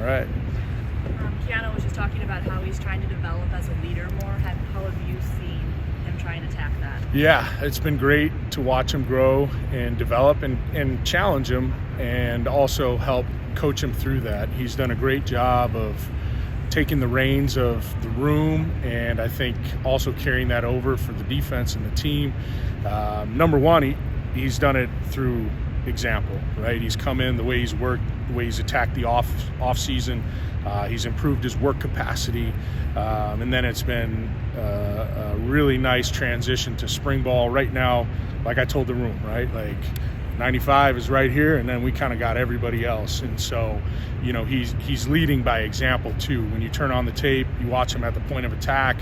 All right. Keeanu was just talking about how he's trying to develop as a leader more. How have you seen him trying to attack that? Yeah, it's been great to watch him grow and develop and challenge him, and also help coach him through that. He's done a great job of taking the reins of the room, and I think also carrying that over for the defense and the team. Number one, he's done it through example, right? He's come in, the way he's worked, the way he's attacked the off season. He's improved his work capacity, and then it's been a really nice transition to spring ball right now. Like I told the room, right? Like 95 is right here, and then we kind of got everybody else. And so, you know, he's leading by example too. When you turn on the tape, you watch him at the point of attack,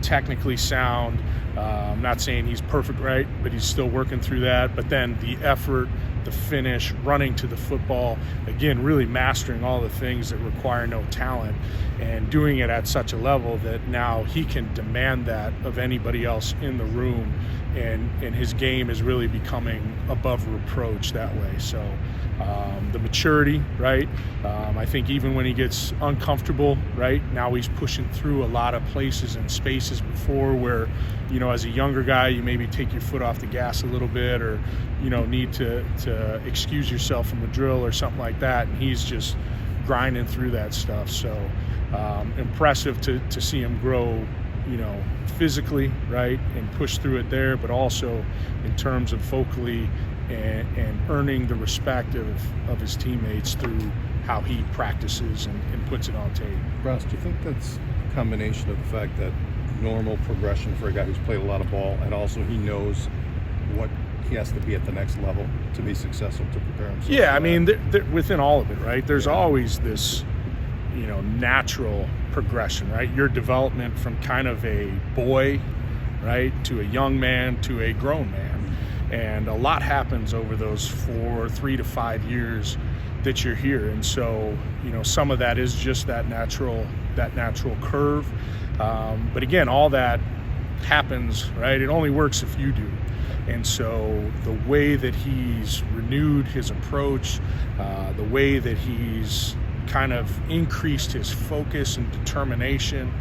technically sound. I'm not saying he's perfect, right? But he's still working through that. But then the effort, the finish, running to the football, again, really mastering all the things that require no talent, and doing it at such a level that now he can demand that of anybody else in the room, and his game is really becoming above reproach that way. So the maturity, right? I think even when he gets uncomfortable, right, now he's pushing through a lot of places and spaces before where, you know, as a younger guy, you maybe take your foot off the gas a little bit, or, you know, need to excuse yourself from a drill or something like that. And he's just grinding through that stuff. So impressive to see him grow, you know, physically, right, and push through it there, but also in terms of vocally and earning the respect of his teammates through how he practices and puts it on tape. Ross, do you think that's a combination of the fact that normal progression for a guy who's played a lot of ball, and also he knows what he has to be at the next level to be successful, to prepare himself? Yeah, I mean, within all of it, right, there's always this, you know, natural progression, right? Your development from kind of a boy, right, to a young man to a grown man. And a lot happens over those 3 to 5 years that you're here. And so, you know, some of that is just that natural curve. But again, all that happens, right? It only works if you do. And so the way that he's renewed his approach, the way that he's kind of increased his focus and determination,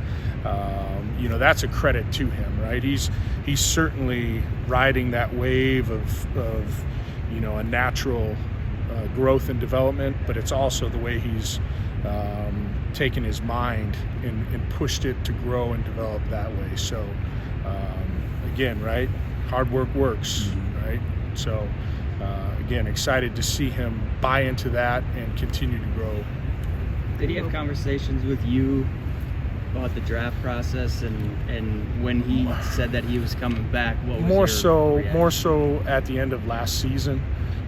you know, that's a credit to him, right? He's certainly riding that wave of you know, a natural growth and development, but it's also the way he's taken his mind and pushed it to grow and develop that way. So again, right, hard work works, right? So again, excited to see him buy into that and continue to grow. Did he have conversations with you about the draft process, and when he said that he was coming back, what was more so at the end of last season?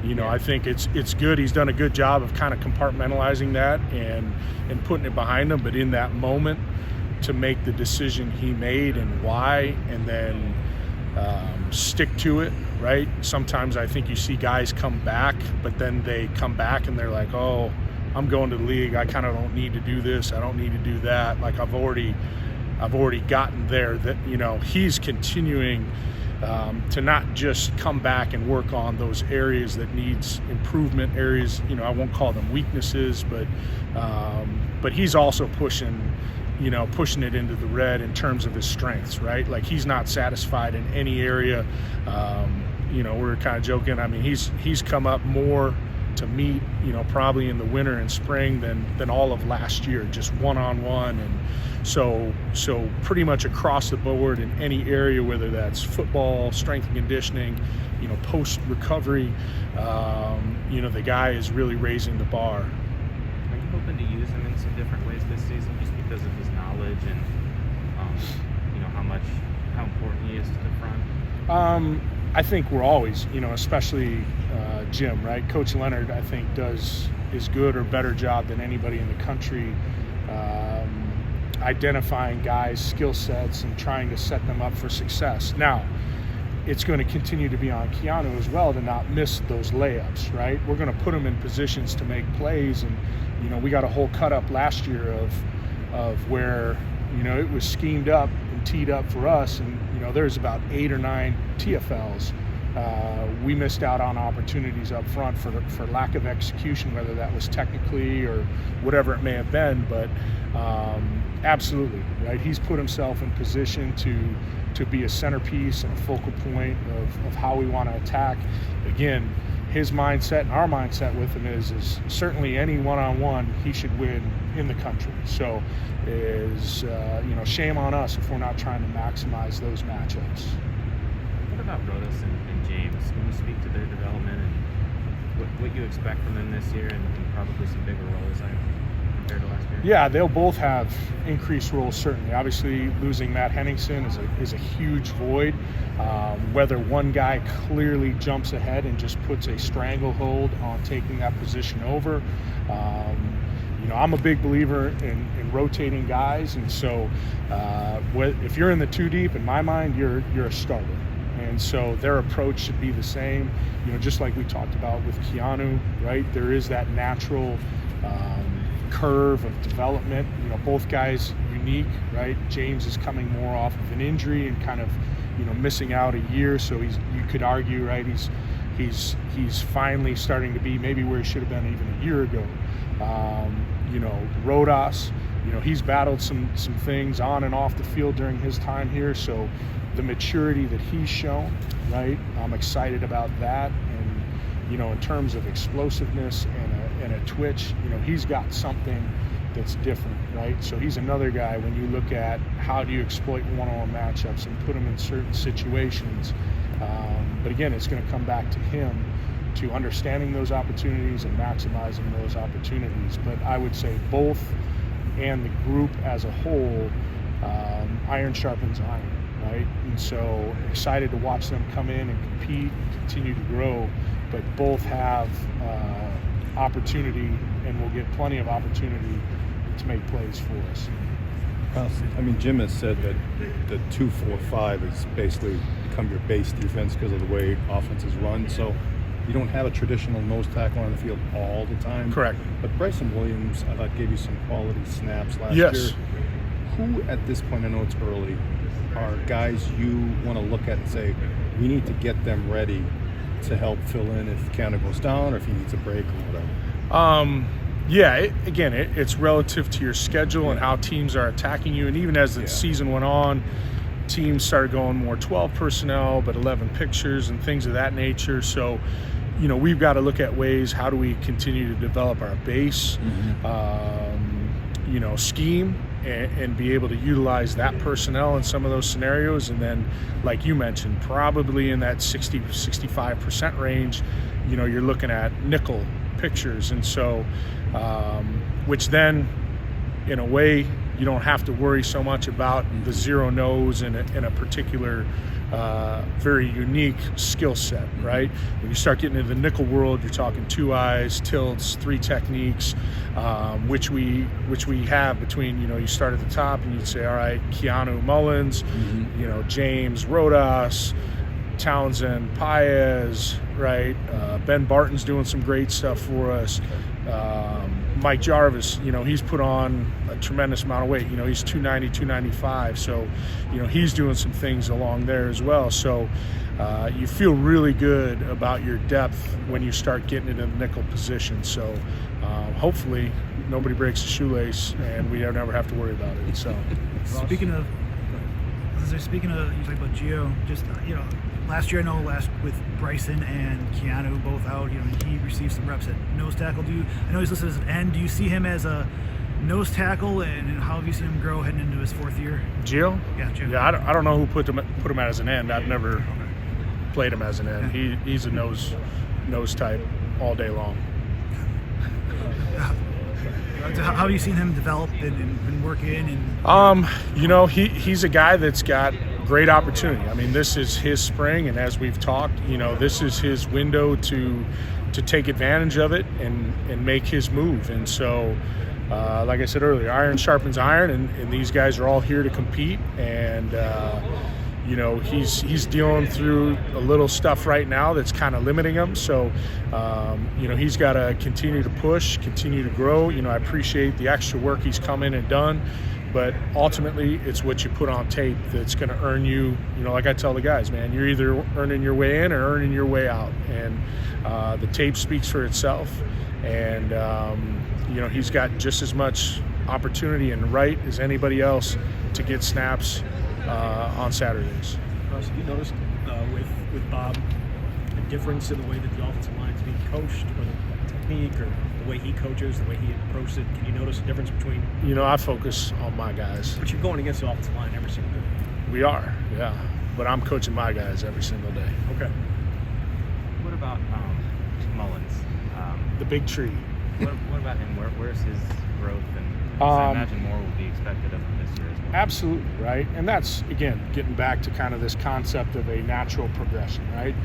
You know, I think it's good. He's done a good job of kind of compartmentalizing that and putting it behind him. But in that moment, to make the decision he made and why, and then stick to it, right? Sometimes I think you see guys come back, but then they come back and they're like, oh, I'm going to the league. I kind of don't need to do this. I don't need to do that. Like I've already gotten there. That, you know, he's continuing to not just come back and work on those areas that needs improvement, areas, you know, I won't call them weaknesses, but he's also pushing it into the red in terms of his strengths, right? Like he's not satisfied in any area. You know, we're kind of joking. I mean, he's come up more to meet, you know, probably in the winter and spring than all of last year, just one-on-one. And so pretty much across the board in any area, whether that's football, strength and conditioning, you know, post-recovery, you know, the guy is really raising the bar. Are you hoping to use him in some different ways this season just because of his knowledge and, you know, how important he is to the front? I think we're always, you know, especially Jim, right? Coach Leonard, I think, does as good or better job than anybody in the country identifying guys' skill sets and trying to set them up for success. Now, it's going to continue to be on Keeanu as well to not miss those layups, right? We're going to put him in positions to make plays, and, you know, we got a whole cut up last year of where, you know, it was schemed up and teed up for us, and, you know, there's about 8 or 9 TFLs we missed out on opportunities up front for lack of execution, whether that was technically or whatever it may have been. But absolutely, right? He's put himself in position to be a centerpiece and a focal point of how we want to attack. Again, his mindset and our mindset with him is certainly any one-on-one he should win in the country. So shame on us if we're not trying to maximize those matchups. What about Rodas and James? Can you speak to their development and what you expect from them this year and probably some bigger roles compared to last year? Yeah, they'll both have increased roles, certainly. Obviously, losing Matt Henningsen is a huge void. Whether one guy clearly jumps ahead and just puts a stranglehold on taking that position over. I'm a big believer in rotating guys, and so if you're in the two deep, in my mind, you're a starter. And so their approach should be the same, just like we talked about with Keeanu, right? There is that natural curve of development. Both guys unique, right? James is coming more off of an injury and kind of, missing out a year. So you could argue, right? He's finally starting to be maybe where he should have been even a year ago. Rodas, he's battled some things on and off the field during his time here. So the maturity that he's shown, right? I'm excited about that. And, in terms of explosiveness and a twitch, he's got something that's different, right? So he's another guy when you look at how do you exploit one-on-one matchups and put him in certain situations. But again, it's going to come back to him to understanding those opportunities and maximizing those opportunities. But I would say both and the group as a whole, iron sharpens iron, right? And so excited to watch them come in and compete, continue to grow, but both have opportunity and will get plenty of opportunity to make plays for us. Jim has said that the 2-4-5 has basically become your base defense because of the way offenses run. So you don't have a traditional nose tackle on the field all the time. Correct. But Bryson Williams, I thought, gave you some quality snaps last Yes. year. Who, at this point, I know it's early, are guys you want to look at and say, we need to get them ready to help fill in if Keeanu goes down or if he needs a break or whatever? It's relative to your schedule and how teams are attacking you. And even as the season went on, teams started going more 12 personnel, but 11 pictures and things of that nature. So, we've got to look at ways, how do we continue to develop our base, scheme and be able to utilize that personnel in some of those scenarios. And then, like you mentioned, probably in that 60-65% range, you're looking at nickel pictures. And so, which then, in a way, you don't have to worry so much about the zero nose in a particular very unique skill set, right? When you start getting into the nickel world, you're talking 2 eyes, tilts, 3 techniques, which we have between, you start at the top and you'd say, all right, Keeanu Mullins, James Rodas, Townsend Paez, right? Ben Barton's doing some great stuff for us. Mike Jarvis, he's put on a tremendous amount of weight. He's 290, 295. So, he's doing some things along there as well. So you feel really good about your depth when you start getting into the nickel position. So hopefully nobody breaks a shoelace and we never have to worry about it. So Speaking of, you talked about Gio, just, last year, with Bryson and Keeanu both out, he received some reps at nose tackle. I know he's listed as an end. Do you see him as a nose tackle, and how have you seen him grow heading into his 4th year? Gio? Yeah, Gio. Yeah, I don't know who put him out as an end. I've never played him as an end. He's a nose type all day long. How have you seen him develop and work in? And he's a guy that's got great opportunity. This is his spring, and as we've talked, this is his window to take advantage of it and make his move. And so, like I said earlier, iron sharpens iron, and these guys are all here to compete. And you know, he's dealing through a little stuff right now that's kind of limiting him. So, you know, he's got to continue to push, continue to grow. You know, I appreciate the extra work he's come in and done, but ultimately it's what you put on tape that's going to earn you, you know, like I tell the guys, man, you're either earning your way in or earning your way out. And the tape speaks for itself. And, you know, he's got just as much opportunity and right as anybody else to get snaps on Saturdays. Russ, have you noticed with Bob a difference in the way that the offensive line is being coached, whether technique or the way he coaches, the way he approaches it? Can you notice a difference between? You know, I focus on my guys. But you're going against the offensive line every single day. We are, yeah. But I'm coaching my guys every single day. Okay. What about Mullins? The big tree. What about him? Where's his growth? And I imagine more will be expected of him this year as well. Absolutely, right? And that's, again, getting back to kind of this concept of a natural progression, right?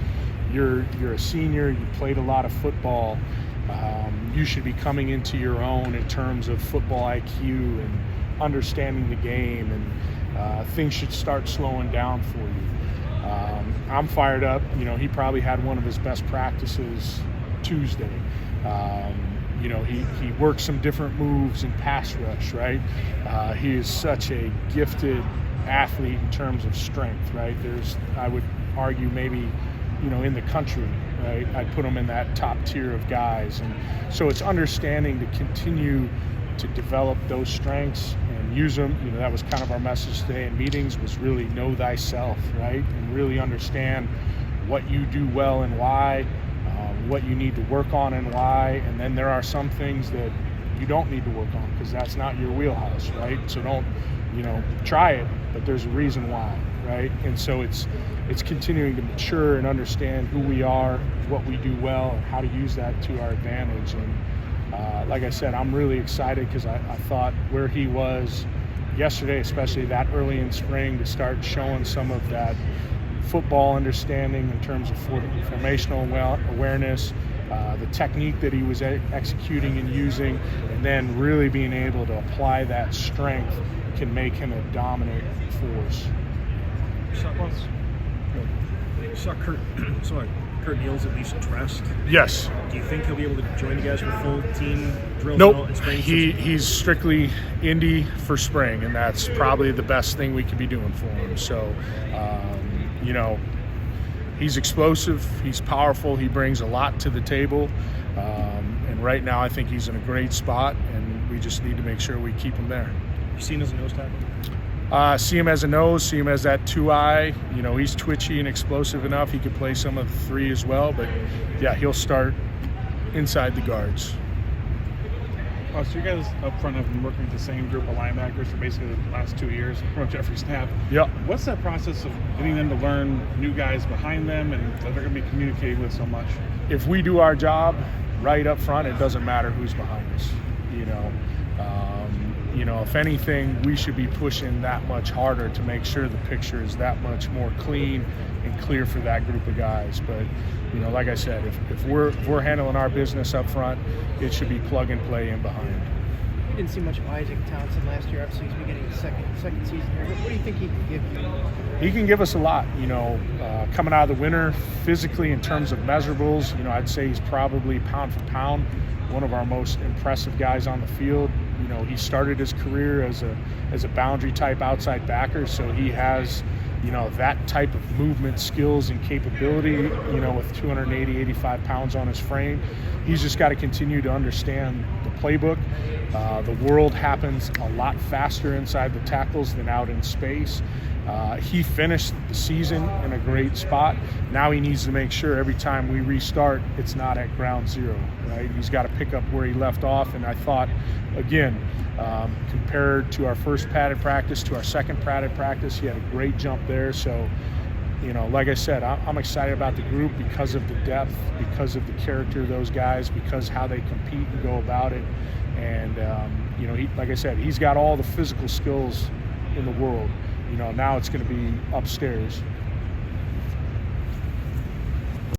You're a senior, you played a lot of football. You should be coming into your own in terms of football IQ and understanding the game, and things should start slowing down for you. I'm fired up. You know, he probably had one of his best practices Tuesday. You know, he works some different moves in pass rush, right? He is such a gifted athlete in terms of strength, right? I would argue maybe, you know, in the country, right? I'd put him in that top tier of guys. And so it's understanding to continue to develop those strengths and use them. You know, that was kind of our message today in meetings, was really know thyself, right? And really understand what you do well and why, what you need to work on and why. And then there are some things that you don't need to work on because that's not your wheelhouse, right? So don't, you know, try it, but there's a reason why, right? And so it's continuing to mature and understand who we are, what we do well, and how to use that to our advantage. And like I said, I'm really excited because I thought where he was yesterday, especially that early in spring, to start showing some of that football understanding in terms of formational awareness, the technique that he was executing and using, and then really being able to apply that strength can make him a dominant force. Saw Kurt Neal's at least dressed. Yes. Do you think he'll be able to join you guys for full team drills Nope. in spring? He's strictly Indy for spring, and that's probably the best thing we could be doing for him. So, you know, he's explosive, he's powerful, he brings a lot to the table, and right now I think he's in a great spot, and we just need to make sure we keep him there. You seen him as a nose tackle? See him as a nose, see him as that 2-eye. You know, he's twitchy and explosive enough. He could play some of the 3 as well, but yeah, he'll start inside the guards. Oh, so you guys up front have been working with the same group of linebackers for basically the last 2 years, pretty much every snap. Yep. What's that process of getting them to learn new guys behind them and that they're going to be communicating with so much? If we do our job right up front, it doesn't matter who's behind us. You know, if anything, we should be pushing that much harder to make sure the picture is that much more clean and clear for that group of guys. But, you know, like I said, if we're handling our business up front, it should be plug and play in behind. You didn't see much of Isaac Thompson last year. Obviously, he's beginning his second season here. What do you think he can give you? He can give us a lot. You know, coming out of the winter, physically in terms of measurables, you know, I'd say he's probably pound for pound one of our most impressive guys on the field. You know, he started his career as a boundary type outside backer, so he has, you know, that type of movement skills and capability, you know, with 280, 85 pounds on his frame. He's just got to continue to understand the playbook. The world happens a lot faster inside the tackles than out in space. He finished the season in a great spot. Now he needs to make sure every time we restart, it's not at ground zero, right? He's got to pick up where he left off. And I thought, again, compared to our first padded practice to our second padded practice, he had a great jump there. So, you know, like I said, I'm excited about the group because of the depth, because of the character of those guys, because how they compete and go about it. And, you know, like I said, he's got all the physical skills in the world. You know, now it's going to be upstairs.